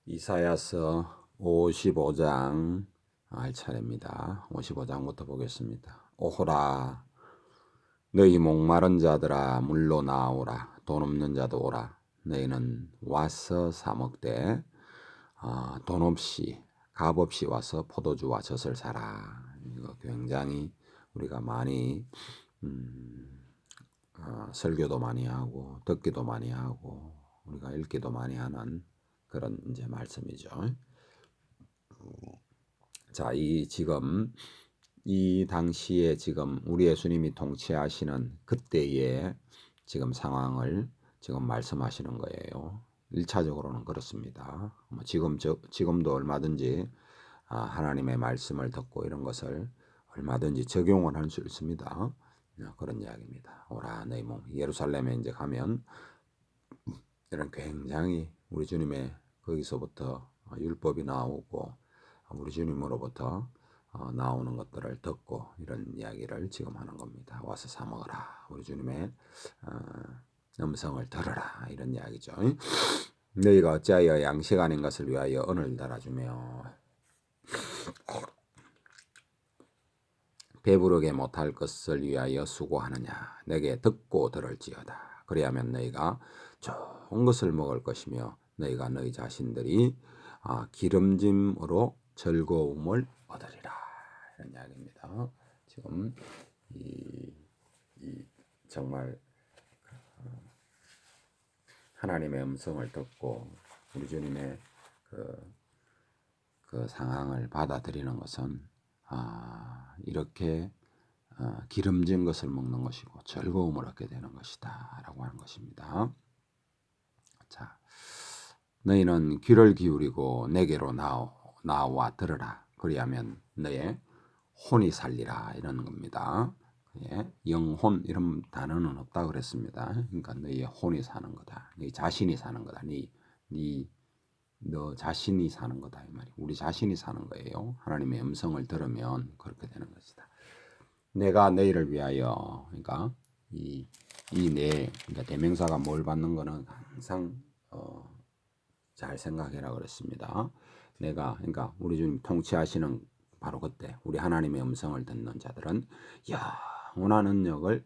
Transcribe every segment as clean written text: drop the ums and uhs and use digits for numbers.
이사야서 55장 할 차례입니다. 55장부터 보겠습니다. 오호라 너희 목마른 자들아 물로 나오라. 돈 없는 자도 오라. 너희는 와서 사 먹되 돈 없이 값 없이 와서 포도주와 젖을 사라. 이거 굉장히 우리가 많이 설교도 많이 하고 듣기도 많이 하고 우리가 읽기도 많이 하는 그런 이제 말씀이죠. 자, 이 당시에 지금 우리 예수님이 통치하시는 그때의 지금 상황을 지금 말씀하시는 거예요. 1차적으로는 그렇습니다. 지금도 얼마든지 하나님의 말씀을 듣고 이런 것을 얼마든지 적용을 할 수 있습니다. 그런 이야기입니다. 오라 너희 몸. 예루살렘에 이제 가면 이런 굉장히 우리 주님의 거기서부터 율법이 나오고 우리 주님으로부터 나오는 것들을 듣고 이런 이야기를 지금 하는 겁니다. 와서 사 먹어라. 우리 주님의 음성을 들어라. 이런 이야기죠. 너희가 어찌하여 양식 아닌 것을 위하여 언을 달아주며 배부르게 못할 것을 위하여 수고하느냐. 내게 듣고 들을지어다. 그리하면 너희가 좋은 것을 먹을 것이며 너희가 너희 자신들이 기름짐으로 즐거움을 얻으리라. 이런 이야기입니다. 지금 정말 하나님의 음성을 듣고 우리 주님의 그 상황을 받아들이는 것은 이렇게 기름진 것을 먹는 것이고 즐거움을 얻게 되는 것이다 라고 하는 것입니다. 자, 너희는 귀를 기울이고 내게로 나와 들으라. 그리하면 너의 혼이 살리라. 이런 겁니다. 예, 영혼 이런 단어는 없다 그랬습니다. 그러니까 너희의 혼이 사는 거다. 네 자신이 사는 거다. 너 자신이 사는 거다 이 말이. 우리 자신이 사는 거예요. 하나님의 음성을 들으면 그렇게 되는 것이다. 내가 너희를 위하여, 그러니까 그러니까 대명사가 뭘 받는 거는 항상 잘 생각해라 그랬습니다. 그러니까 우리 주님 통치하시는 바로 그때 우리 하나님의 음성을 듣는 자들은 영원한 능력을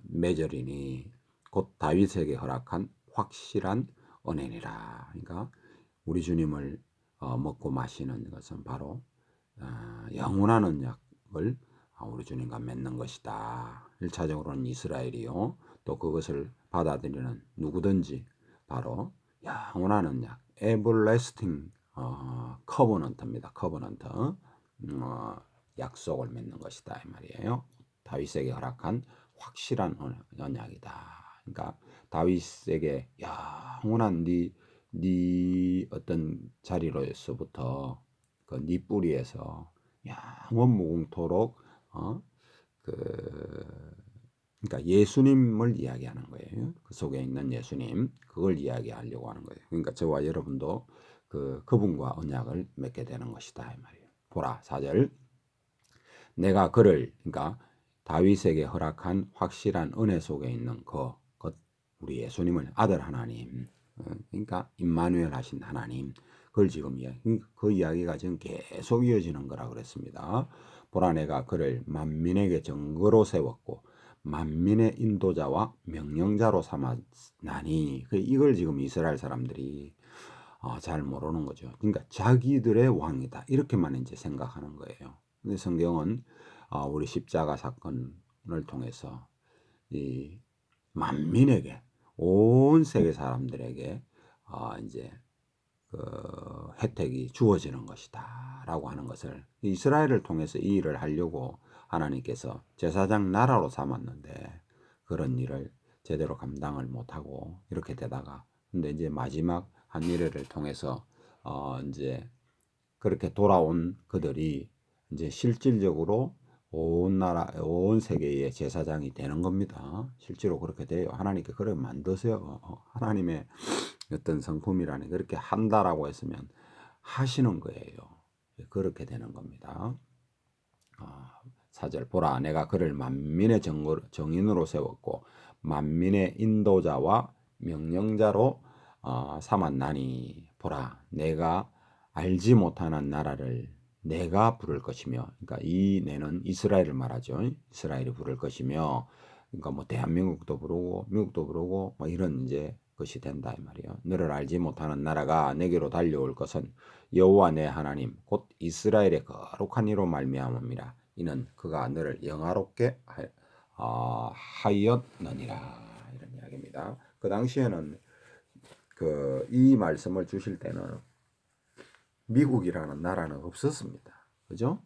맺으리니 곧 다윗에게 허락한 확실한 은혜니라. 그러니까 우리 주님을 먹고 마시는 것은 바로 영원한 언약을 우리 주님과 맺는 것이다. 1차적으로는 이스라엘이요. 또 그것을 받아들이는 누구든지 바로 영원한 언약, everlasting covenant입니다. covenant, 약속을 맺는 것이다 이 말이에요. 다윗에게 허락한 확실한 언약이다. 그러니까 다윗에게 영원한 네 어떤 자리로서부터 그 네 뿌리에서 영원 무궁토록 그러니까 예수님을 이야기하는 거예요. 그 속에 있는 예수님, 그걸 이야기하려고 하는 거예요. 그러니까 저와 여러분도 그분과 언약을 맺게 되는 것이다 이 말이에요. 보라 4절. 내가 그러니까 다윗에게 허락한 확실한 은혜 속에 있는 우리 예수님을 아들 하나님, 그러니까 임마누엘 하신 하나님, 그걸 지금 그 이야기가 지금 계속 이어지는 거라 그랬습니다. 보라 내가 그를 만민에게 증거로 세웠고 만민의 인도자와 명령자로 삼았나니. 이걸 지금 이스라엘 사람들이 잘 모르는 거죠. 그러니까 자기들의 왕이다 이렇게만 이제 생각하는 거예요. 근데 성경은 우리 십자가 사건을 통해서 이 만민에게 온 세계 사람들에게 이제 그 혜택이 주어지는 것이다라고 하는 것을 이스라엘을 통해서 이 일을 하려고 하나님께서 제사장 나라로 삼았는데 그런 일을 제대로 감당을 못하고 이렇게 되다가 근데 이제 마지막 한 일회를 통해서 이제 그렇게 돌아온 그들이 이제 실질적으로 온 나라, 온 세계의 제사장이 되는 겁니다. 실제로 그렇게 돼요. 하나님께 그렇게 만드세요. 하나님의 어떤 성품이라니 그렇게 한다라고 했으면 하시는 거예요. 그렇게 되는 겁니다. 4절 보라 내가 그를 만민의 정인으로 세웠고 만민의 인도자와 명령자로 삼았나니 보라, 내가 알지 못하는 나라를 내가 부를 것이며, 그러니까 이 내는 이스라엘을 말하죠. 이스라엘이 부를 것이며, 그러니까 뭐 대한민국도 부르고 미국도 부르고 뭐 이런 이제 것이 된다 이 말이에요. 너를 알지 못하는 나라가 내게로 달려올 것은 여호와 내 하나님 곧 이스라엘의 거룩한 이로 말미암음이라. 이는 그가 너를 영화롭게 하였느니라. 이런 이야기입니다. 그 당시에는 이 말씀을 주실 때는 미국이라는 나라는 없었습니다. 그죠?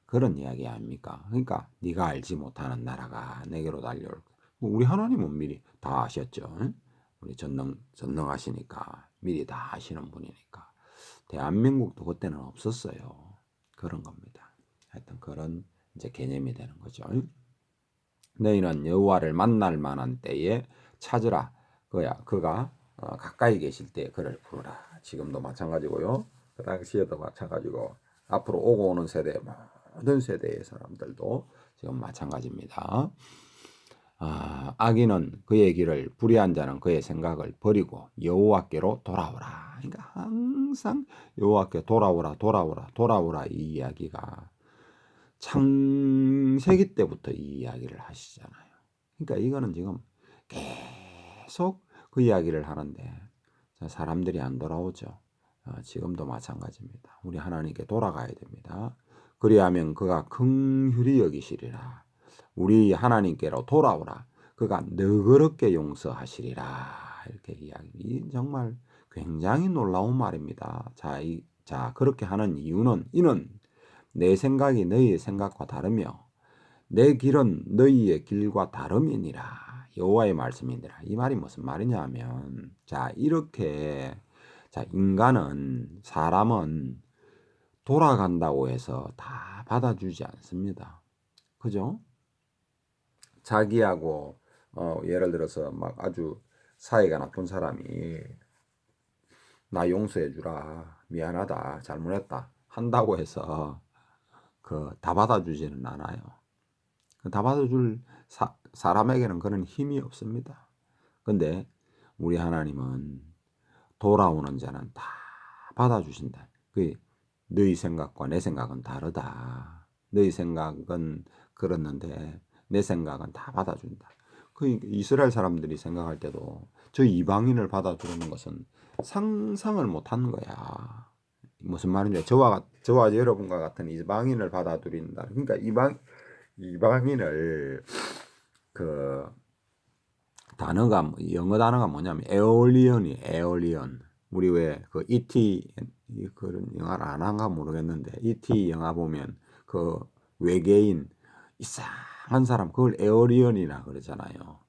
그런 이야기 아닙니까? 그러니까 네가 알지 못하는 나라가 내게로 달려올 거야. 우리 하나님은 미리 다 아셨죠. 우리 전능하시니까 미리 다 아시는 분이니까. 대한민국도 그때는 없었어요. 그런 겁니다. 하여튼 그런 이제 개념이 되는 거죠. 너희는 여호와를 만날 만한 때에 찾으라. 그가 가까이 계실 때 그를 부르라. 지금도 마찬가지고요. 그 당시에도 마찬가지고 앞으로 오고 오는 세대 모든 세대의 사람들도 지금 마찬가지입니다. 악인은 그의 길을 불의한 자는 그의 생각을 버리고 여호와께로 돌아오라. 그러니까 항상 여호와께 돌아오라 이 이야기가 창세기 때부터 이 이야기를 하시잖아요. 그러니까 이거는 지금 계속 그 이야기를 하는데 사람들이 안 돌아오죠. 지금도 마찬가지입니다. 우리 하나님께 돌아가야 됩니다. 그리하면 그가 긍휼히 여기시리라. 우리 하나님께로 돌아오라. 그가 너그럽게 용서하시리라. 이렇게 이야기. 정말 굉장히 놀라운 말입니다. 자, 그렇게 하는 이유는 이는 내 생각이 너희의 생각과 다르며 내 길은 너희의 길과 다름이니라. 여호와의 말씀이니라. 이 말이 무슨 말이냐 하면 이렇게 사람은 돌아간다고 해서 다 받아주지 않습니다. 그죠? 자기하고 예를 들어서 막 아주 사이가 나쁜 사람이 나 용서해 주라, 미안하다, 잘못했다 한다고 해서 다 받아주지는 않아요. 다 받아줄 사람에게는 그런 힘이 없습니다. 근데 우리 하나님은 돌아오는 자는 다 받아주신다. 너희 생각과 내 생각은 다르다. 너희 생각은 그렇는데 내 생각은 다 받아준다. 이스라엘 사람들이 생각할 때도 저 이방인을 받아주는 것은 상상을 못한 거야. 무슨 말인지 저와 여러분과 같은 이방인을 받아들인다. 그러니까 이방인을 단어가 영어 단어가 뭐냐면 에올리언. 우리 왜 ET 그런 영화를 안 한가 모르겠는데 ET 영화 보면 외계인 이상한 사람 그걸 에올리언이라 그러잖아요.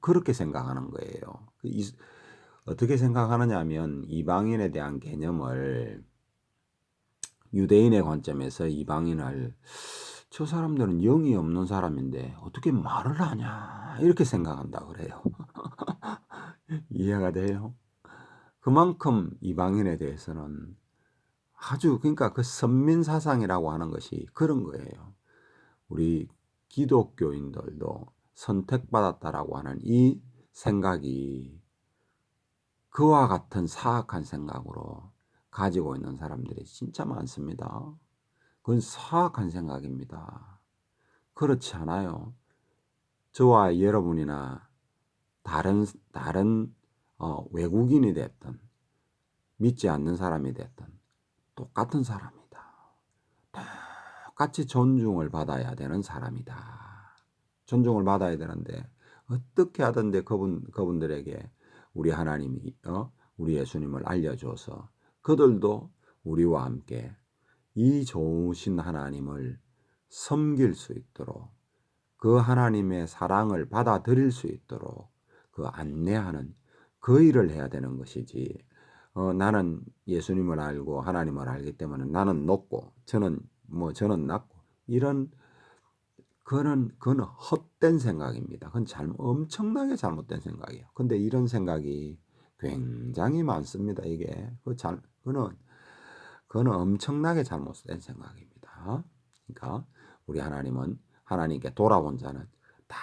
그렇게 생각하는 거예요. 어떻게 생각하느냐 하면 이방인에 대한 개념을 유대인의 관점에서 이방인을 저 사람들은 영이 없는 사람인데 어떻게 말을 하냐 이렇게 생각한다 그래요. 이해가 돼요? 그만큼 이방인에 대해서는 그러니까 선민사상이라고 하는 것이 그런 거예요. 우리 기독교인들도 선택받았다라고 하는 이 생각이 그와 같은 사악한 생각으로 가지고 있는 사람들이 진짜 많습니다. 그건 사악한 생각입니다. 그렇지 않아요. 저와 여러분이나 다른 외국인이 됐든 믿지 않는 사람이 됐든 똑같은 사람이다. 똑같이 존중을 받아야 되는 사람이다. 존중을 받아야 되는데 어떻게 하던데 그분들에게 우리 하나님이 우리 예수님을 알려줘서 그들도 우리와 함께 이 좋으신 하나님을 섬길 수 있도록 그 하나님의 사랑을 받아들일 수 있도록 안내하는 그 일을 해야 되는 것이지. 나는 예수님을 알고 하나님을 알기 때문에 나는 높고 저는 낮고 그건 헛된 생각입니다. 그건 엄청나게 잘못된 생각이에요. 근데 이런 생각이 굉장히 많습니다. 그거는 엄청나게 잘못된 생각입니다. 그러니까 우리 하나님은 하나님께 돌아온 자는 다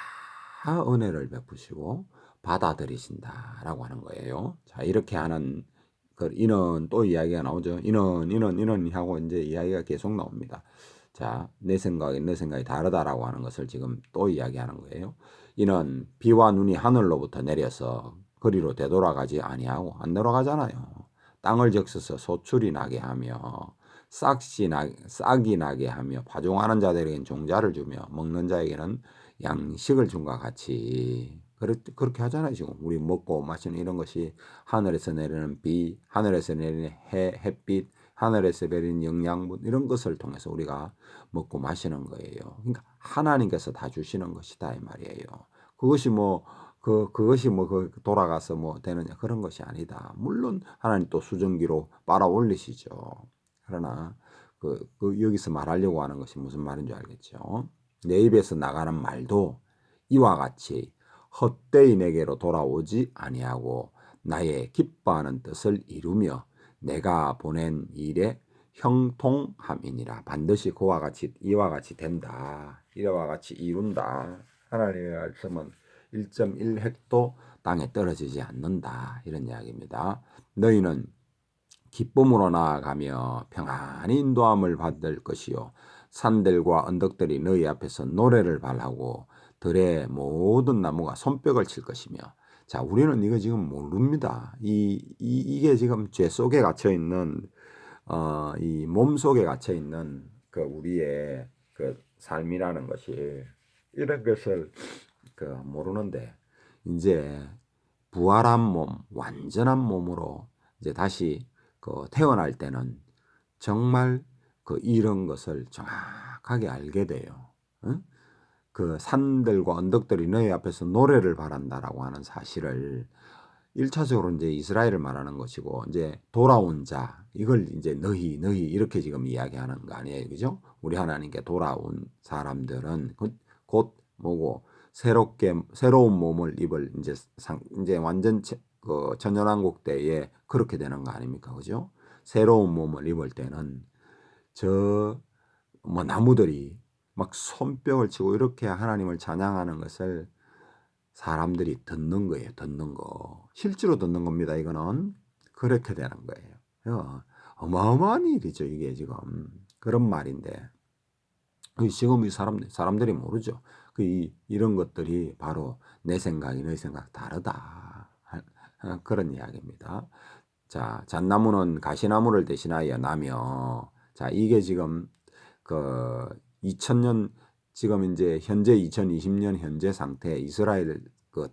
은혜를 베푸시고 받아들이신다라고 하는 거예요. 이렇게 하는 그 인원 또 이야기가 나오죠. 인원 하고 이제 이야기가 계속 나옵니다. 자, 내 생각이 다르다라고 하는 것을 지금 또 이야기하는 거예요. 이는 비와 눈이 하늘로부터 내려서 그리로 되돌아가지 아니하고 안 돌아가잖아요. 땅을 적셔서 소출이 나게 하며 싹이 나게 하며 파종하는 자들에게는 종자를 주며 먹는 자에게는 양식을 준과 같이 그렇게 하잖아요. 지금 우리 먹고 마시는 이런 것이 하늘에서 내리는 비, 하늘에서 내리는 햇빛, 하늘에서 내리는 영양분 이런 것을 통해서 우리가 먹고 마시는 거예요. 그러니까 하나님께서 다 주시는 것이다 이 말이에요. 그것이 돌아가서 뭐 되느냐 그런 것이 아니다. 물론 하나님 또 수증기로 빨아 올리시죠. 그러나 여기서 말하려고 하는 것이 무슨 말인 줄 알겠죠? 내 입에서 나가는 말도 이와 같이 헛되이 내게로 돌아오지 아니하고 나의 기뻐하는 뜻을 이루며 내가 보낸 일에 형통함이니라. 반드시 이와 같이 된다. 이와 같이 이룬다. 하나님의 말씀은 1.1획도 땅에 떨어지지 않는다. 이런 이야기입니다. 너희는 기쁨으로 나아가며 평안히 인도함을 받을 것이요 산들과 언덕들이 너희 앞에서 노래를 발하고 들의 모든 나무가 손뼉을 칠 것이며. 자, 우리는 이거 지금 모릅니다. 이게 지금 죄 속에 갇혀 있는 이 몸 속에 갇혀 있는 그 우리의 그 삶이라는 것이 이런 것을 모르는데 이제 부활한 몸, 완전한 몸으로 이제 다시 태어날 때는 정말 이런 것을 정확하게 알게 돼요. 응? 그 산들과 언덕들이 너희 앞에서 노래를 바란다라고 하는 사실을 1차적으로 이제 이스라엘을 말하는 것이고 이제 돌아온 자 이걸 이제 너희 이렇게 지금 이야기하는 거 아니에요. 그죠? 우리 하나님께 돌아온 사람들은 곧 뭐고 새로운 몸을 입을 이제 완전 천연왕국 때에 그렇게 되는 거 아닙니까? 그죠? 새로운 몸을 입을 때는 나무들이 막 손뼉을 치고 이렇게 하나님을 찬양하는 것을 사람들이 듣는 거예요. 듣는 거. 실제로 듣는 겁니다. 이거는. 그렇게 되는 거예요. 어마어마한 일이죠. 이게 지금. 그런 말인데. 지금 이 사람들이 모르죠. 이런 것들이 바로 내 생각이 너희 생각 다르다. 그런 이야기입니다. 자, 잣나무는 가시나무를 대신하여 나며, 자, 이게 지금 2000년 지금 이제 현재 2020년 현재 상태 이스라엘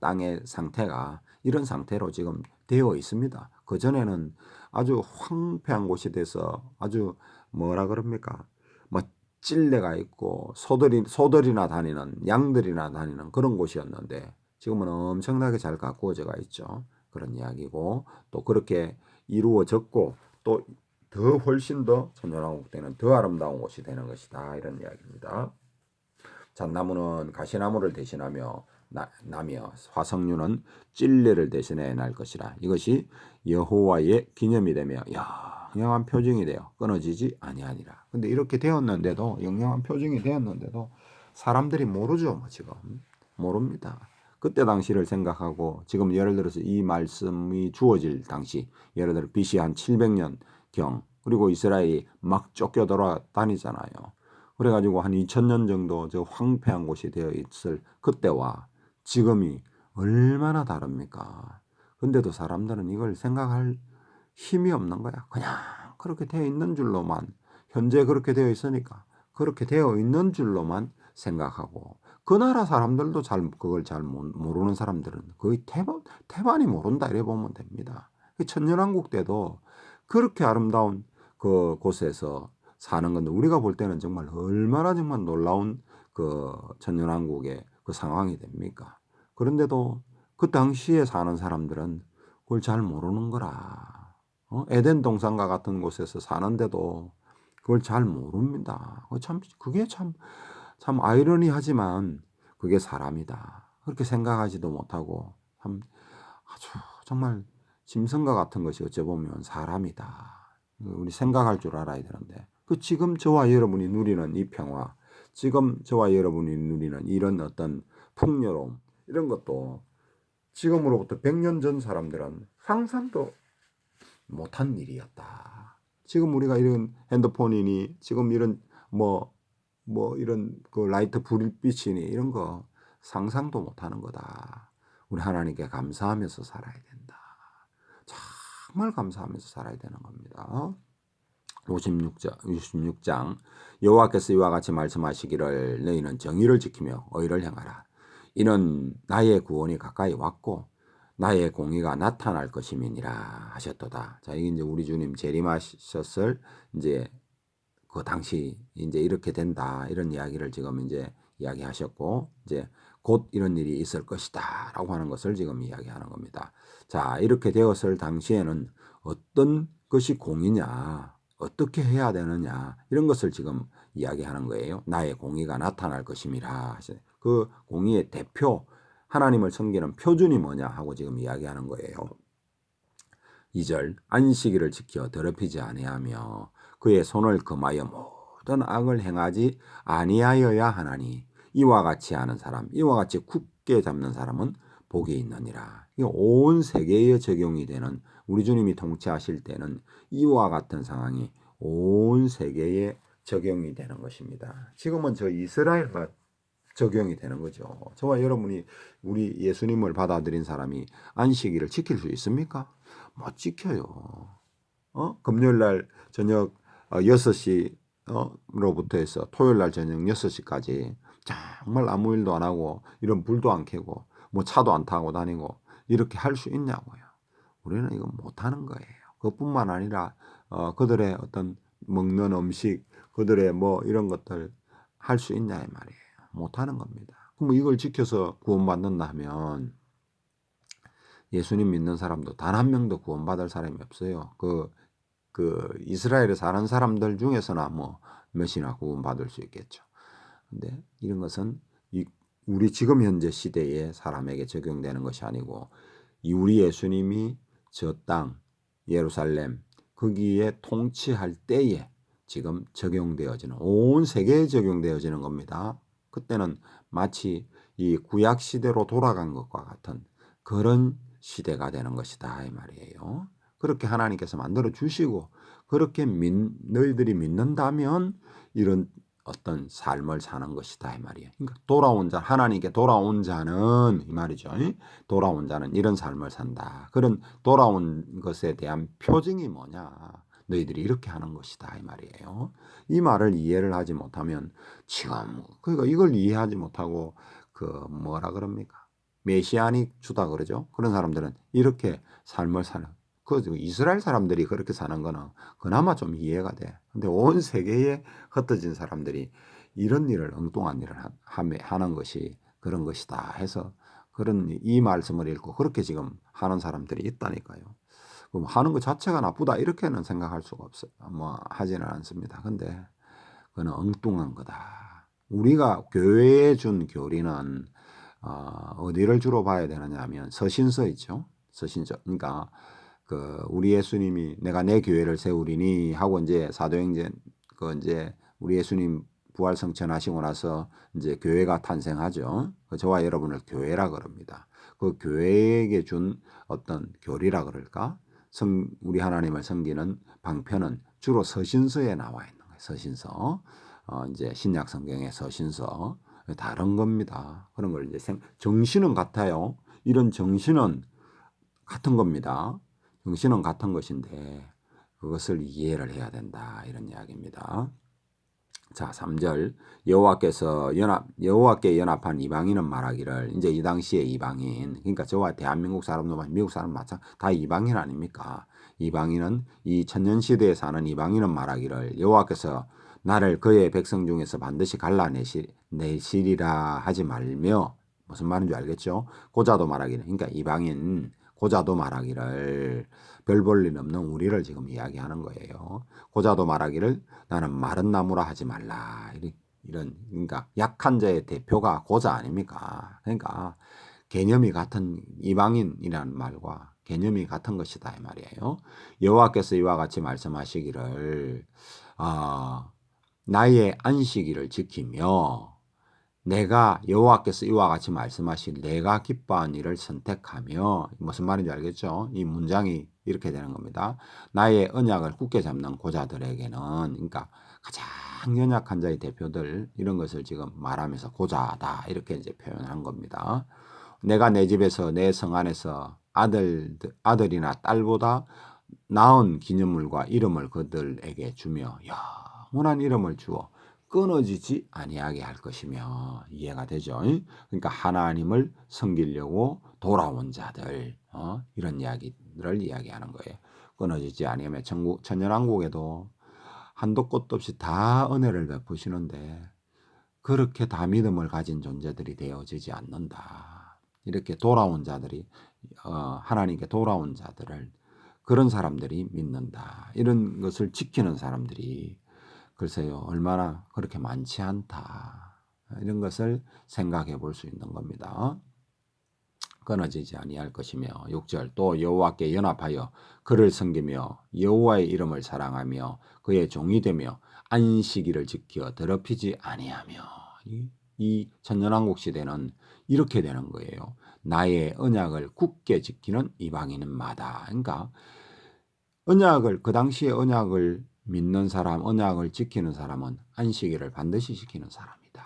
땅의 상태가 이런 상태로 지금 되어 있습니다. 그 전에는 아주 황폐한 곳이 돼서 아주 뭐라 그럽니까? 뭐 찔레가 있고 소들이나 다니는 양들이나 다니는 그런 곳이었는데 지금은 엄청나게 잘 가꾸어져가 있죠. 그런 이야기고 또 그렇게 이루어졌고 또 더 훨씬 더 천연왕국 때는 더 아름다운 곳이 되는 것이다. 이런 이야기입니다. 잣나무는 가시나무를 대신하며 나며 화석류는 찔레를 대신해 날 것이라. 이것이 여호와의 기념이 되며 영영한 표징이 되어 끊어지지 아니하니라. 근데 이렇게 되었는데도 영영한 표징이 되었는데도 사람들이 모르죠. 지금 모릅니다. 그때 당시를 생각하고 지금 예를 들어서 이 말씀이 주어질 당시 예를 들어 BC 한 700년 경 그리고 이스라엘이 막 쫓겨 돌아다니잖아요. 그래가지고 한 2000년 정도 저 황폐한 곳이 되어 있을 그때와 지금이 얼마나 다릅니까? 근데도 사람들은 이걸 생각할 힘이 없는 거야. 그냥 그렇게 되어 있는 줄로만 현재 그렇게 되어 있으니까 그렇게 되어 있는 줄로만 생각하고 그 나라 사람들도 그걸 잘 모르는 사람들은 거의 태반이 모른다 이래 보면 됩니다. 천년왕국 때도 그렇게 아름다운 그 곳에서 사는 건데 우리가 볼 때는 정말 얼마나 정말 놀라운 천년왕국의 그 상황이 됩니까? 그런데도 그 당시에 사는 사람들은 그걸 잘 모르는 거라. 에덴 동산과 같은 곳에서 사는데도 그걸 잘 모릅니다. 그게 참 아이러니하지만 그게 사람이다. 그렇게 생각하지도 못하고 아주 정말 짐승과 같은 것이 어찌 보면 사람이다. 우리 생각할 줄 알아야 되는데 지금 저와 여러분이 누리는 이 평화, 지금 저와 여러분이 누리는 이런 어떤 풍요로움 이런 것도 지금으로부터 100년 전 사람들은 상상도 못한 일이었다. 지금 우리가 이런 핸드폰이니 지금 이런 이런 그 라이트 불빛이니 이런 거 상상도 못하는 거다. 우리 하나님께 감사하면서 살아야 된다. 정말 감사하면서 살아야 되는 겁니다. 56장 여호와께서 이와 같이 말씀하시기를 너희는 정의를 지키며 의를 행하라. 이는 나의 구원이 가까이 왔고 나의 공의가 나타날 것임이니라 하셨도다. 자, 이게 이제 우리 주님 재림하셨을 이제 그 당시 이제 이렇게 된다 이런 이야기를 지금 이제 이야기하셨고 이제 곧 이런 일이 있을 것이다라고 하는 것을 지금 이야기하는 겁니다. 자, 이렇게 되었을 당시에는 어떤 것이 공의냐, 어떻게 해야 되느냐 이런 것을 지금 이야기하는 거예요. 나의 공의가 나타날 것임이라. 그 공의의 대표 하나님을 섬기는 표준이 뭐냐 하고 지금 이야기하는 거예요. 2절 안식일을 지켜 더럽히지 아니하며 그의 손을 금하여 모든 악을 행하지 아니하여야 하나니 이와 같이 하는 사람 이와 같이 굳게 잡는 사람은 복이 있느니라. 온 세계에 적용이 되는 우리 주님이 통치하실 때는 이와 같은 상황이 온 세계에 적용이 되는 것입니다. 지금은 저 이스라엘과 적용이 되는 거죠. 저와 여러분이 우리 예수님을 받아들인 사람이 안식일을 지킬 수 있습니까? 못 지켜요. 금요일 날 저녁 6시 로부터 해서 토요일 날 저녁 6시까지 정말 아무 일도 안 하고 이런 불도 안 켜고 뭐 차도 안 타고 다니고 이렇게 할 수 있냐고요. 우리는 이거 못 하는 거예요. 그것뿐만 아니라 그들의 어떤 먹는 음식, 그들의 뭐 이런 것들 할 수 있냐 이 말이에요. 못 하는 겁니다. 그럼 이걸 지켜서 구원받는다 하면 예수님 믿는 사람도 단 한 명도 구원받을 사람이 없어요. 이스라엘에 사는 사람들 중에서나 뭐 몇이나 구원받을 수 있겠죠. 근데 이런 것은 우리 지금 현재 시대의 사람에게 적용되는 것이 아니고 우리 예수님이 저 땅 예루살렘 거기에 통치할 때에 지금 적용되어지는 온 세계에 적용되어지는 겁니다. 그때는 마치 이 구약 시대로 돌아간 것과 같은 그런 시대가 되는 것이다 이 말이에요. 그렇게 하나님께서 만들어 주시고 그렇게 너희들이 믿는다면 이런 어떤 삶을 사는 것이다 이 말이에요. 그러니까 돌아온 자 하나님께 돌아온 자는 이 말이죠. 돌아온 자는 이런 삶을 산다. 그런 돌아온 것에 대한 표징이 뭐냐? 너희들이 이렇게 하는 것이다 이 말이에요. 이 말을 이해를 하지 못하면 지금 그러니까 이걸 이해하지 못하고 뭐라 그럽니까? 메시아닉 주다 그러죠. 그런 사람들은 이렇게 삶을 사는 이스라엘 사람들이 그렇게 사는 거는 그나마 좀 이해가 돼. 근데 온 세계에 흩어진 사람들이 이런 일을 엉뚱한 일을 하는 것이 그런 것이다 해서 그런 이 말씀을 읽고 그렇게 지금 하는 사람들이 있다니까요. 그럼 하는 것 자체가 나쁘다 이렇게는 생각할 수가 없어요. 뭐 하지는 않습니다. 근데 그건 엉뚱한 거다. 우리가 교회에 준 교리는 어디를 주로 봐야 되느냐 하면 서신서 있죠. 서신서. 그러니까 우리 예수님이 내가 내 교회를 세우리니 하고 이제 사도행전 이제 우리 예수님 부활 성천하시고 나서 이제 교회가 탄생하죠. 저와 여러분을 교회라 그럽니다. 그 교회에게 준 어떤 교리라 그럴까? 우리 하나님을 섬기는 방편은 주로 서신서에 나와 있는 거예요. 서신서. 이제 신약 성경의 서신서. 다른 겁니다. 그런 걸 이제 정신은 같아요. 이런 정신은 같은 겁니다. 정신은 같은 것인데 그것을 이해를 해야 된다. 이런 이야기입니다. 자, 3절 여호와께 연합한 이방인은 말하기를 이제 이 당시에 이방인 그러니까 저와 대한민국 사람도 미국 사람 마찬가지 다 이방인 아닙니까? 이방인은 이 천년시대에 사는 이방인은 말하기를 여호와께서 나를 그의 백성 중에서 반드시 갈라내시리라 하지 말며 무슨 말인 줄 알겠죠? 고자도 말하기를 그러니까 이방인 고자도 말하기를 별 볼 일 없는 우리를 지금 이야기하는 거예요. 고자도 말하기를 나는 마른 나무라 하지 말라. 이런 그러니까 약한 자의 대표가 고자 아닙니까? 그러니까 개념이 같은 이방인이라는 말과 개념이 같은 것이다 이 말이에요. 여호와께서 이와 같이 말씀하시기를 나의 안식일을 지키며 내가 여호와께서 이와 같이 말씀하실 내가 기뻐한 일을 선택하며 무슨 말인지 알겠죠? 이 문장이 이렇게 되는 겁니다. 나의 언약을 굳게 잡는 고자들에게는 그러니까 가장 연약한 자의 대표들 이런 것을 지금 말하면서 고자다 이렇게 이제 표현한 겁니다. 내가 내 집에서 내 성 안에서 아들이나 딸보다 나은 기념물과 이름을 그들에게 주며 영원한 이름을 주어 끊어지지 아니하게 할 것이며 이해가 되죠. 그러니까 하나님을 섬기려고 돌아온 자들 이런 이야기들을 이야기하는 거예요. 끊어지지 아니하며 천년왕국에도 한도 끝도 없이 다 은혜를 베푸시는데 그렇게 다 믿음을 가진 존재들이 되어지지 않는다. 이렇게 돌아온 자들이 하나님께 돌아온 자들을 그런 사람들이 믿는다. 이런 것을 지키는 사람들이 글쎄요 얼마나 그렇게 많지 않다. 이런 것을 생각해 볼 수 있는 겁니다. 끊어지지 아니할 것이며 6절 또 여호와께 연합하여 그를 섬기며 여호와의 이름을 사랑하며 그의 종이 되며 안식일을 지켜 더럽히지 아니하며 이 천년왕국 시대는 이렇게 되는 거예요. 나의 언약을 굳게 지키는 이방인마다 그러니까 언약을 그 당시에 언약을 믿는 사람, 언약을 지키는 사람은 안식일을 반드시 지키는 사람이다.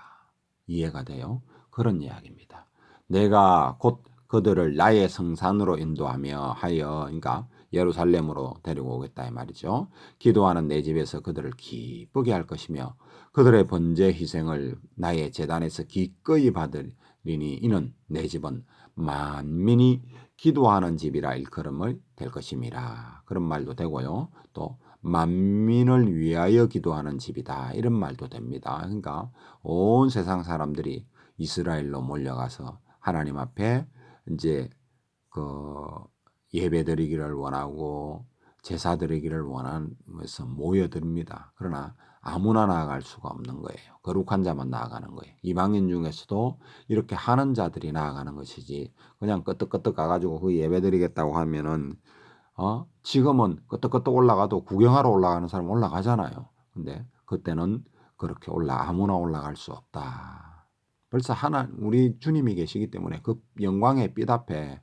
이해가 돼요? 그런 이야기입니다. 내가 곧 그들을 나의 성산으로 인도하며 하여 그러니까 예루살렘으로 데리고 오겠다 이 말이죠. 기도하는 내 집에서 그들을 기쁘게 할 것이며 그들의 번제 희생을 나의 제단에서 기꺼이 받으리니 이는 내 집은 만민이 기도하는 집이라 일컬음을 될 것임이라. 그런 말도 되고요. 또 만민을 위하여 기도하는 집이다. 이런 말도 됩니다. 그러니까 온 세상 사람들이 이스라엘로 몰려가서 하나님 앞에 이제 그 예배 드리기를 원하고 제사 드리기를 원하면서 모여듭니다. 그러나 아무나 나아갈 수가 없는 거예요. 거룩한 자만 나아가는 거예요. 이방인 중에서도 이렇게 하는 자들이 나아가는 것이지 그냥 끄떡끄떡 가가지고 그 예배 드리겠다고 하면은 지금은 끄떡끄떡 올라가도 구경하러 올라가는 사람 올라가잖아요. 근데 그때는 그렇게 아무나 올라갈 수 없다. 벌써 우리 주님이 계시기 때문에 그 영광의 빛 앞에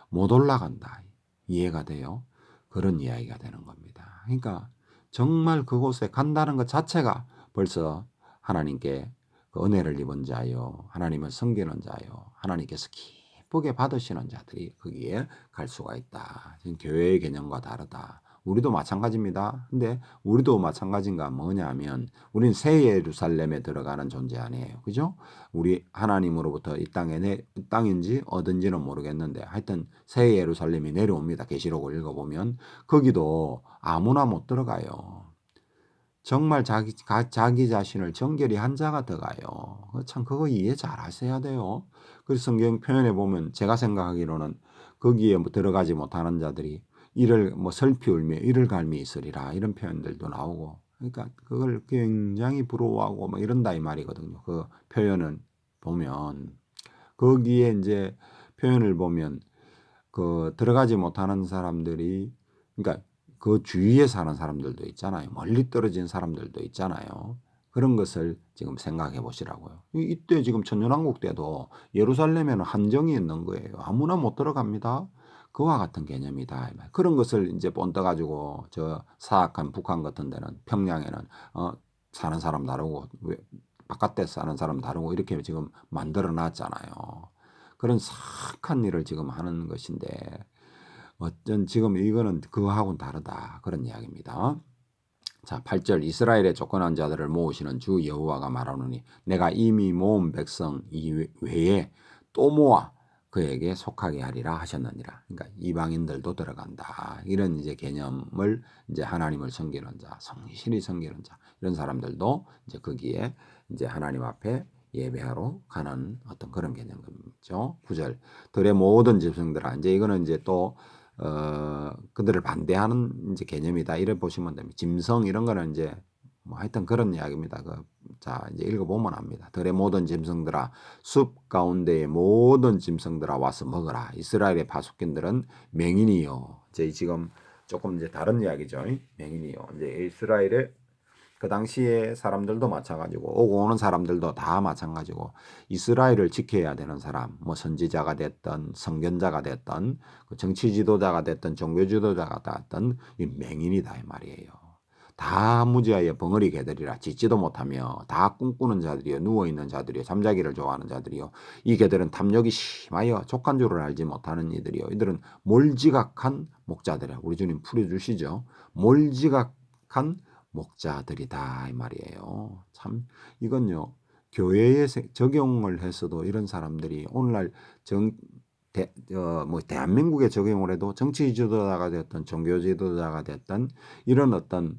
못 올라간다. 이해가 돼요? 그런 이야기가 되는 겁니다. 그러니까 정말 그곳에 간다는 것 자체가 벌써 하나님께 그 은혜를 입은 자요, 하나님을 섬기는 자요, 하나님께서 기쁘게 받으시는 자들이 거기에 갈 수가 있다. 지금 교회의 개념과 다르다. 우리도 마찬가지입니다. 근데 우리도 마찬가지인가 뭐냐면 우리는 새 예루살렘에 들어가는 존재 아니에요. 그죠? 우리 하나님으로부터 이 땅인지 어딘지는 모르겠는데 하여튼 새 예루살렘이 내려옵니다. 계시록을 읽어보면 거기도 아무나 못 들어가요. 정말 자기 자신을 정결히 한 자가 들어가요. 참 그거 이해 잘 하셔야 돼요. 그래서 성경 표현에 보면 제가 생각하기로는 거기에 들어가지 못하는 자들이 이를 설피 울며 이를 갈미 있으리라 이런 표현들도 나오고 그러니까 그걸 굉장히 부러워하고 이런다 이 말이거든요. 그 표현을 보면 거기에 이제 표현을 보면 그 들어가지 못하는 사람들이 그러니까 그 주위에 사는 사람들도 있잖아요. 멀리 떨어진 사람들도 있잖아요. 그런 것을 지금 생각해 보시라고요. 이때 지금 천년왕국 때도 예루살렘에는 한정이 있는 거예요. 아무나 못 들어갑니다. 그와 같은 개념이다. 그런 것을 이제 본떠 가지고 저 사악한 북한 같은 데는 평양에는 사는 사람 다르고 바깥에 사는 사람 다르고 이렇게 지금 만들어 놨잖아요. 그런 사악한 일을 지금 하는 것인데 어쩐 지금 이거는 그거하고는 다르다. 그런 이야기입니다. 자, 8절 이스라엘의 쫓겨난 자들을 모으시는 주 여호와가 말하노니 내가 이미 모은 백성 이외에 또 모아 그에게 속하게 하리라 하셨느니라. 그러니까 이방인들도 들어간다. 이런 이제 개념을 이제 하나님을 섬기는 자, 성실히 섬기는 자 이런 사람들도 이제 거기에 이제 하나님 앞에 예배하러 가는 어떤 그런 개념이죠. 9절 들의 모든 짐승들아 이제 이거는 이제 또 그들을 반대하는 이제 개념이다. 이래 보시면 됩니다. 짐승 이런 거는 이제 하여튼 그런 이야기입니다. 자, 이제 읽어보면 압니다. 들의 모든 짐승들아, 숲 가운데의 모든 짐승들아 와서 먹어라. 이스라엘의 파수꾼들은 맹인이요. 지금 조금 이제 다른 이야기죠. 맹인이요. 이제 이스라엘의 그 당시에 사람들도 마찬가지고 오고 오는 사람들도 다 마찬가지고 이스라엘을 지켜야 되는 사람, 뭐 선지자가 됐던 선견자가 됐던 그 정치 지도자가 됐던 종교 지도자가 됐던 이 맹인이다 이 말이에요. 다 무지하여 벙어리 개들이라 짖지도 못하며 다 꿈꾸는 자들이요 누워있는 자들이요 잠자기를 좋아하는 자들이요 이 개들은 탐욕이 심하여 족한 줄을 알지 못하는 이들이요 이들은 몰지각한 목자들이야. 우리 주님 풀어주시죠. 몰지각한 목자들이다 이 말이에요. 참 이건요 교회에 적용을 했어도 이런 사람들이 오늘날 대한민국에 적용을 해도 정치 지도자가 됐던 종교 지도자가 됐던 이런 어떤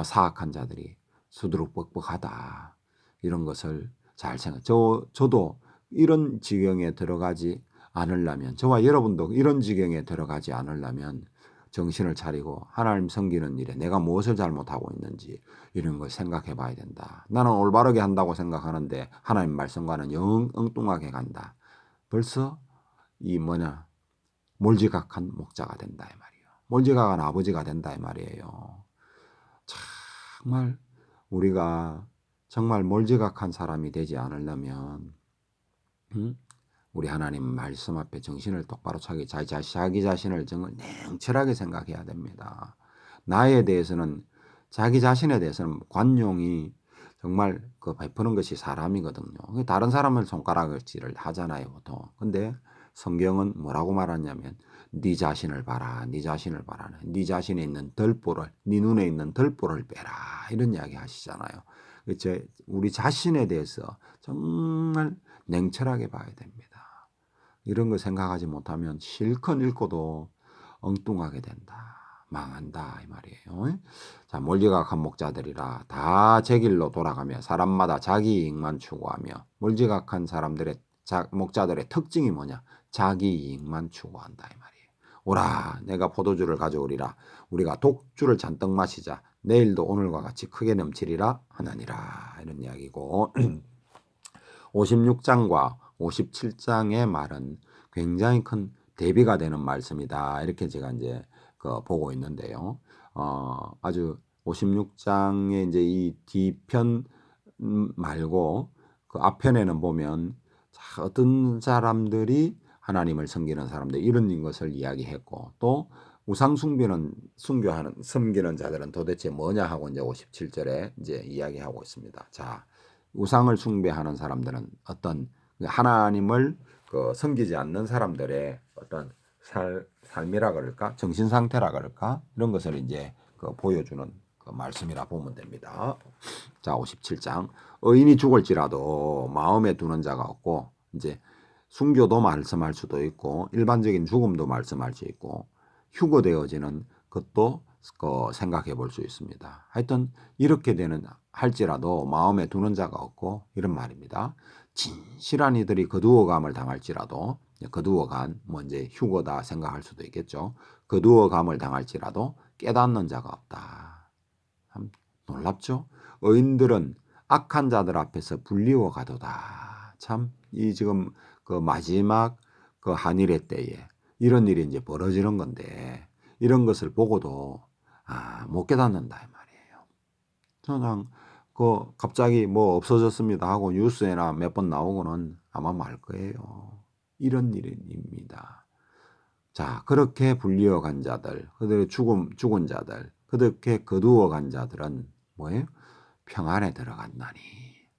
사악한 자들이 수두룩뻑뻑하다 이런 것을 잘 생각. 저도 이런 지경에 들어가지 않으려면 저와 여러분도 이런 지경에 들어가지 않으려면 정신을 차리고 하나님 섬기는 일에 내가 무엇을 잘못하고 있는지 이런 걸 생각해 봐야 된다. 나는 올바르게 한다고 생각하는데 하나님 말씀과는 영 엉뚱하게 간다. 벌써 이 몰지각한 목자가 된다 이 말이에요. 몰지각한 아버지가 된다 이 말이에요. 정말 우리가 정말 몰지각한 사람이 되지 않으려면 우리 하나님 말씀 앞에 정신을 똑바로 차게 자기 자신을 정말 냉철하게 생각해야 됩니다. 나에 대해서는 자기 자신에 대해서는 관용이 정말 그 베푸는 것이 사람이거든요. 다른 사람을 손가락질을 하잖아요, 보통. 근데 성경은 뭐라고 말하냐면 네 자신을 봐라, 네 자신을 봐라, 네 자신에 있는 덜보를, 네 눈에 있는 덜보를 빼라 이런 이야기 하시잖아요. 우리 자신에 대해서 정말 냉철하게 봐야 됩니다. 이런 거 생각하지 못하면 실컷 읽고도 엉뚱하게 된다. 망한다 이 말이에요. 자, 몰지각한 목자들이라 다 제 길로 돌아가며 사람마다 자기 이익만 추구하며 몰지각한 사람들의 목자들의 특징이 뭐냐? 자기 이익만 추구한다 이 말이에요. 오라 내가 포도주를 가져오리라 우리가 독주를 잔뜩 마시자 내일도 오늘과 같이 크게 넘치리라 하나니라 이런 이야기고 56장과 57장의 말은 굉장히 큰 대비가 되는 말씀이다. 이렇게 제가 이제 보고 있는데요. 아주 56장의 이제 이 뒤편 말고 그 앞편에는 보면 어떤 사람들이 하나님을 섬기는 사람들 이런 것을 이야기했고 또 우상 섬기는 자들은 도대체 뭐냐 하고 이제 57절에 이제 이야기하고 있습니다. 자, 우상을 숭배하는 사람들은 어떤 하나님을 섬기지 않는 사람들의 어떤 삶이라 그럴까 정신 상태라 그럴까 이런 것을 이제 보여주는 말씀이라 보면 됩니다. 자 57장 의인이 죽을지라도 마음에 두는 자가 없고 이제 순교도 말씀할 수도 있고 일반적인 죽음도 말씀할 수 있고 휴거되어지는 것도 생각해 볼 수 있습니다. 하여튼 이렇게 되는 할지라도 마음에 두는 자가 없고 이런 말입니다. 진실한 이들이 거두어감을 당할지라도 거두어간 이제 휴거다 생각할 수도 있겠죠. 거두어감을 당할지라도 깨닫는 자가 없다. 참 놀랍죠? 의인들은 악한 자들 앞에서 불리워 가도다. 참 이 지금 그 마지막 그 한일의 때에 이런 일이 이제 벌어지는 건데 이런 것을 보고도 못 깨닫는다 이 말이에요. 그냥 갑자기 뭐 없어졌습니다 하고 뉴스에나 몇 번 나오고는 아마 말 거예요. 이런 일입니다. 자, 그렇게 불리어 간 자들, 그들의 죽은 자들, 그렇게 거두어 간 자들은 뭐예요? 평안에 들어간다니.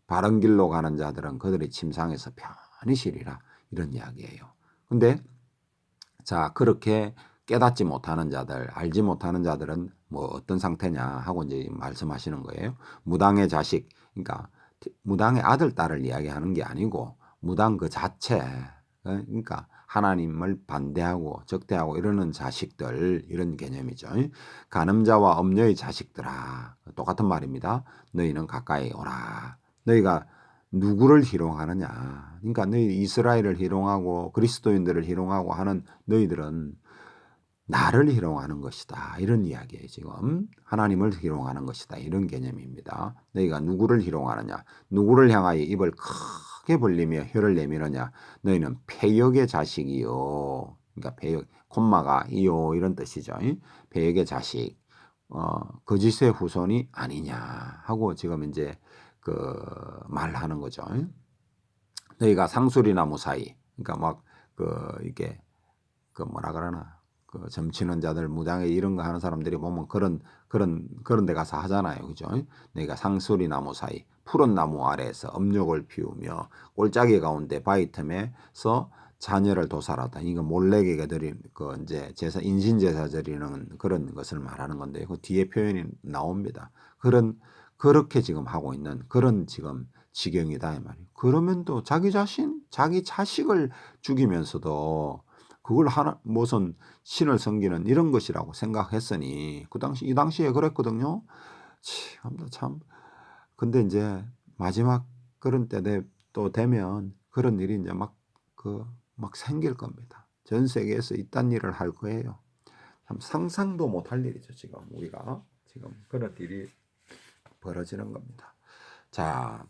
바른 길로 가는 자들은 그들의 침상에서 편히 쉬리라. 이런 이야기예요. 근데 자, 그렇게 깨닫지 못하는 자들, 알지 못하는 자들은 뭐 어떤 상태냐 하고 이제 말씀하시는 거예요. 무당의 자식, 그러니까 무당의 아들, 딸을 이야기하는 게 아니고 무당 그 자체, 그러니까 하나님을 반대하고 적대하고 이러는 자식들 이런 개념이죠. 간음자와 엄녀의 자식들아 똑같은 말입니다. 너희는 가까이 오라. 너희가 누구를 희롱하느냐. 그러니까 너희 이스라엘을 희롱하고 그리스도인들을 희롱하고 하는 너희들은 나를 희롱하는 것이다. 이런 이야기예요. 지금 하나님을 희롱하는 것이다. 이런 개념입니다. 너희가 누구를 희롱하느냐. 누구를 향하여 입을 크게 벌리며 혀를 내미느냐. 너희는 패역의 자식이요. 그러니까 패역, 콤마가 이요 이런 뜻이죠. 패역의 자식. 거짓의 후손이 아니냐 하고 지금 이제 그 말하는 거죠. 너희가 상수리나무 사이, 그러니까 막 이게 뭐라 그러나 점치는 자들 무당에 이런 거 하는 사람들이 보면 그런 데 가서 하잖아요, 그죠? 너희가 상수리나무 사이 푸른 나무 아래에서 업력을 피우며 골짜기 가운데 바위 틈에서 자녀를 도살하다. 이거 몰래에게 드린 이제 제사 인신 제사 드리는 그런 것을 말하는 건데 그 뒤에 표현이 나옵니다. 그렇게 지금 하고 있는 그런 지금 지경이다 이 말이에요. 그러면 또 자기 자식을 죽이면서도 그걸 무슨 신을 섬기는 이런 것이라고 생각했으니 이 당시에 그랬거든요. 참. 근데 이제 마지막 그런 때 또 되면 그런 일이 이제 막 생길 겁니다. 전 세계에서 이딴 일을 할 거예요. 참 상상도 못할 일이죠. 지금 우리가 지금 그런 일이 벌어지는 겁니다. 자,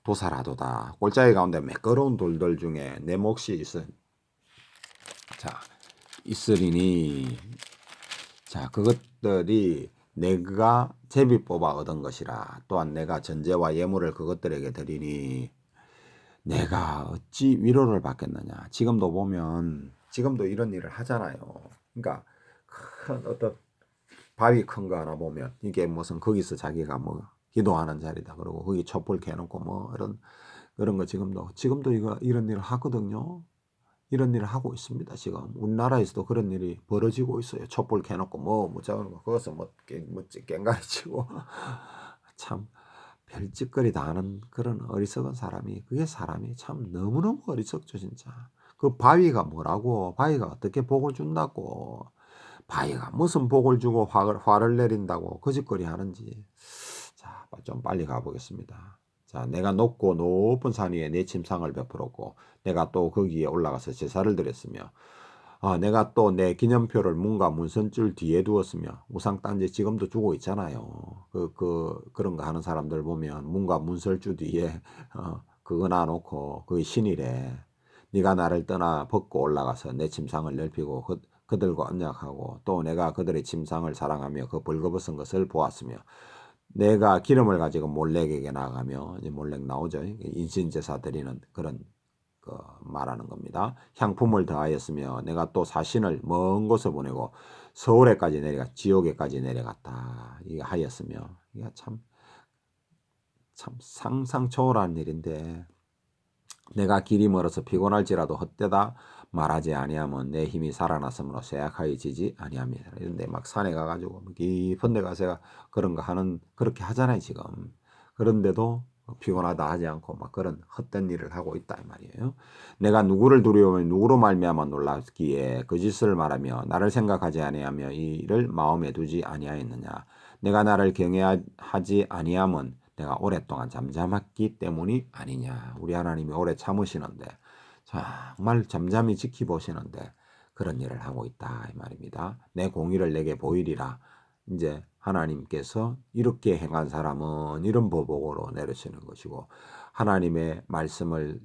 도사라도다. 골짜기 가운데 매끄러운 돌들 중에 내 몫이 있으리니 자 그것들이 내가 제비 뽑아 얻은 것이라. 또한 내가 전제와 예물을 그것들에게 드리니 내가 어찌 위로를 받겠느냐. 지금도 보면 지금도 이런 일을 하잖아요. 그러니까 큰 어떤 바위 큰 거 하나 보면 이게 무슨 거기서 자기가 뭐 기도하는 자리다 그러고 거기 촛불 켜놓고 뭐 그런 거 지금도 이런 일을 하거든요. 이런 일을 하고 있습니다. 지금 우리나라에서도 그런 일이 벌어지고 있어요. 촛불 켜놓고 뭐 저런 거 거기서 깽가리 치고 참 별짓거리 다 하는 그런 어리석은 사람이 그게 사람이 참 너무너무 어리석죠 진짜. 그 바위가 뭐라고 바위가 어떻게 복을 준다고 바위가 무슨 복을 주고 화를 내린다고 거짓거리 하는지. 자, 좀 빨리 가보겠습니다. 자, 내가 높고 높은 산 위에 내 침상을 베풀었고 내가 또 거기에 올라가서 제사를 드렸으며 내가 또 내 기념표를 문과 문선줄 뒤에 두었으며 우상단지 지금도 두고 있잖아요. 그런 거 하는 사람들 보면 문과 문설주 뒤에 그거 놔놓고 그게 신이래. 네가 나를 떠나 벗고 올라가서 내 침상을 넓히고 그들과 언약하고 또 내가 그들의 침상을 사랑하며 그 벌거벗은 것을 보았으며 내가 기름을 가지고 몰렉에게 나가며 이제 몰렉 나오죠. 인신제사 드리는 그런 말하는 겁니다. 향품을 더하였으며 내가 또 사신을 먼 곳에 보내고 서울에까지 지옥에까지 내려갔다. 이게 하였으며 이게 참 상상 초월한 일인데 내가 길이 멀어서 피곤할지라도 헛되다 말하지 아니하면 내 힘이 살아났으므로 쇠약하여지지 아니합니다. 이런데 막 산에 가가지고 깊은 데 가서 그런 거 그렇게 하잖아요 지금. 그런데도 피곤하다 하지 않고 막 그런 헛된 일을 하고 있다 이 말이에요. 내가 누구를 두려워하며 누구로 말미암아 놀랐기에 거짓을 말하며 나를 생각하지 아니하며 이를 마음에 두지 아니하였느냐. 내가 나를 경외하지 아니하면 내가 오랫동안 잠잠했기 때문이 아니냐. 우리 하나님이 오래 참으시는데 정말 잠잠히 지켜보시는데 그런 일을 하고 있다 이 말입니다. 내 공의를 내게 보이리라. 이제 하나님께서 이렇게 행한 사람은 이런 보복으로 내리시는 것이고 하나님의 말씀을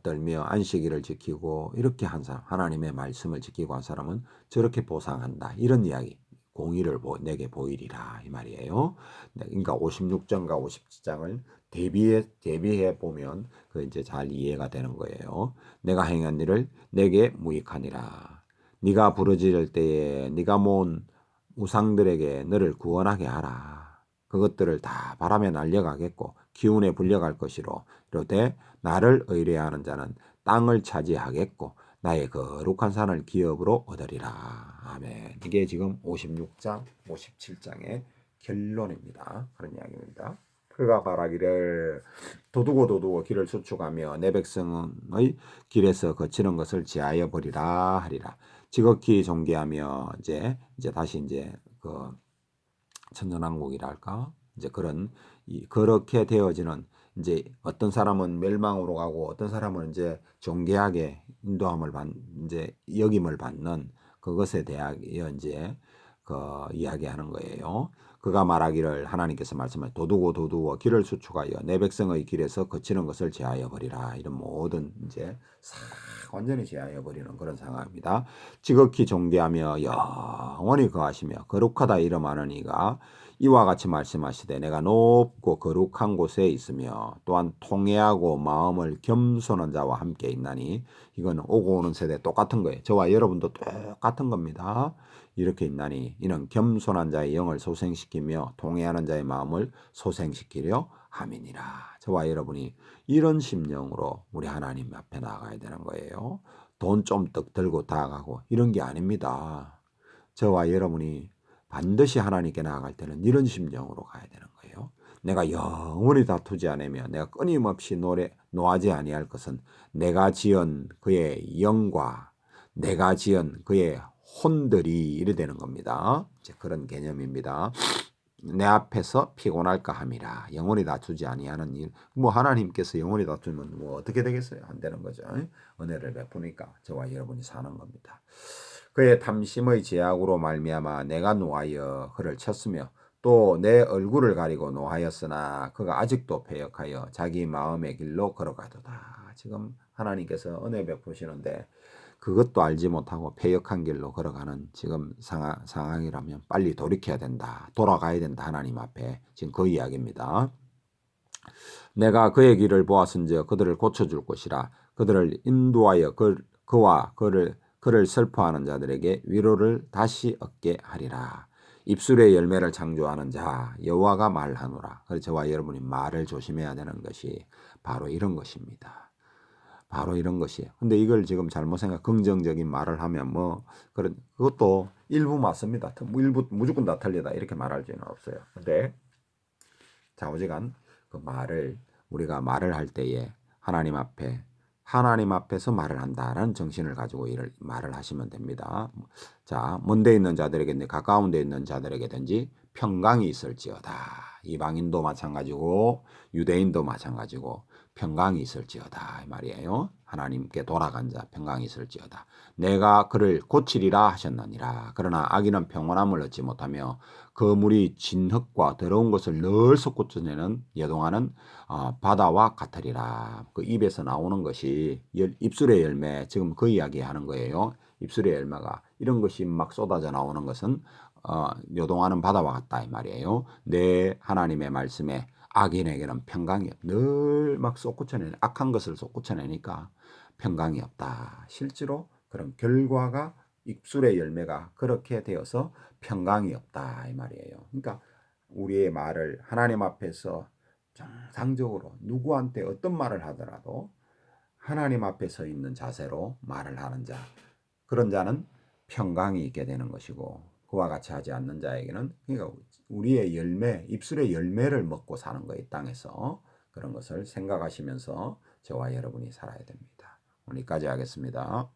떨며 안식일을 지키고 이렇게 한 사람 하나님의 말씀을 지키고 한 사람은 저렇게 보상한다. 이런 이야기. 공의를 내게 보이리라 이 말이에요. 그러니까 56장과 57장을 대비해 보면 그 이제 잘 이해가 되는 거예요. 내가 행한 일을 내게 무익하니라. 네가 부르짖을 때에 네가 모은 우상들에게 너를 구원하게 하라. 그것들을 다 바람에 날려가겠고 기운에 불려갈 것이로 이르되 나를 의뢰하는 자는 땅을 차지하겠고 나의 거룩한 산을 기업으로 얻으리라. 아멘. 이게 지금 56장, 57장의 결론입니다. 그런 이야기입니다. 그가 바라기를 도두고 길을 수축하며 내 백성의 길에서 거치는 것을 지하여 버리라 하리라. 지극히 존귀하며 이제 다시 이제 그 천년왕국이랄까 이제 그렇게 되어지는 이제 어떤 사람은 멸망으로 가고 어떤 사람은 이제 존귀하게 인도함을 이제 역임을 받는 그것에 대하여 이제 이야기하는 거예요. 그가 말하기를 하나님께서 말씀하여 도두고 길을 수축하여 내 백성의 길에서 거치는 것을 제하여 버리라. 이런 모든 이제 싹 완전히 제하여 버리는 그런 상황입니다. 지극히 존귀하며 영원히 거하시며 거룩하다 이름하는 이가 이와 같이 말씀하시되 내가 높고 거룩한 곳에 있으며 또한 통회하고 마음을 겸손한 자와 함께 있나니 이건 오고 오는 세대 똑같은 거예요. 저와 여러분도 똑같은 겁니다. 이렇게 있나니 이는 겸손한 자의 영을 소생시키며 통회하는 자의 마음을 소생시키려 함이니라. 저와 여러분이 이런 심령으로 우리 하나님 앞에 나가야 되는 거예요. 돈 좀 떡 들고 다가가고 이런 게 아닙니다. 저와 여러분이 반드시 하나님께 나아갈 때는 이런 심정으로 가야 되는 거예요. 내가 영원히 다투지 않으며 내가 끊임없이 노하지 아니할 것은 내가 지은 그의 영과 내가 지은 그의 혼들이 이래 되는 겁니다. 이제 그런 개념입니다. 내 앞에서 피곤할까 함이라. 영원히 다투지 아니하는 일. 뭐 하나님께서 영원히 다투면 뭐 어떻게 되겠어요? 안 되는 거죠. 은혜를 베푸니까 저와 여러분이 사는 겁니다. 그의 탐심의 제약으로 말미암아 내가 노하여 그를 쳤으며 또 내 얼굴을 가리고 노하였으나 그가 아직도 패역하여 자기 마음의 길로 걸어가도다. 지금 하나님께서 은혜 베푸시는데 그것도 알지 못하고 패역한 길로 걸어가는 지금 상황이라면 빨리 돌이켜야 된다. 돌아가야 된다. 하나님 앞에. 지금 그 이야기입니다. 내가 그의 길을 보았은즉 그들을 고쳐줄 것이라. 그들을 인도하여 그와 그를 슬퍼하는 자들에게 위로를 다시 얻게 하리라. 입술의 열매를 창조하는 자 여호와가 말하노라. 그래서 저와 여러분이 말을 조심해야 되는 것이 바로 이런 것입니다. 바로 이런 것이에요. 근데 이걸 지금 잘못 긍정적인 말을 하면 그것도 일부 맞습니다. 일부 무조건 다 틀리다 이렇게 말할 수는 없어요. 근데 좌우지간 그 말을 우리가 말을 할 때에 하나님 앞에서 말을 한다라는 정신을 가지고 말을 하시면 됩니다. 자, 먼데 있는 자들에게 가까운 데 있는 자들에게든지 평강이 있을지어다. 이방인도 마찬가지고 유대인도 마찬가지고 평강이 있을지어다 이 말이에요. 하나님께 돌아간 자 평강이 있을지어다. 내가 그를 고치리라 하셨느니라. 그러나 악인은 평온함을 얻지 못하며 그 물이 진흙과 더러운 것을 늘 솟구쳐내는 여동하는 바다와 같으리라. 그 입에서 나오는 것이 입술의 열매, 지금 그 이야기 하는 거예요. 입술의 열매가 이런 것이 막 쏟아져 나오는 것은 요동하는 바다와 같다 이 말이에요. 내 하나님의 말씀에 악인에게는 평강이 늘 막 쏟구쳐내는 악한 것을 쏟구쳐내니까 평강이 없다. 실제로 그런 결과가 입술의 열매가 그렇게 되어서 평강이 없다 이 말이에요. 그러니까 우리의 말을 하나님 앞에서 정상적으로 누구한테 어떤 말을 하더라도 하나님 앞에 서 있는 자세로 말을 하는 자, 그런 자는 평강이 있게 되는 것이고 그와 같이 하지 않는 자에게는 그러니까 우리의 열매, 입술의 열매를 먹고 사는 거예요. 땅에서. 그런 것을 생각하시면서 저와 여러분이 살아야 됩니다. 오늘 여기까지 하겠습니다.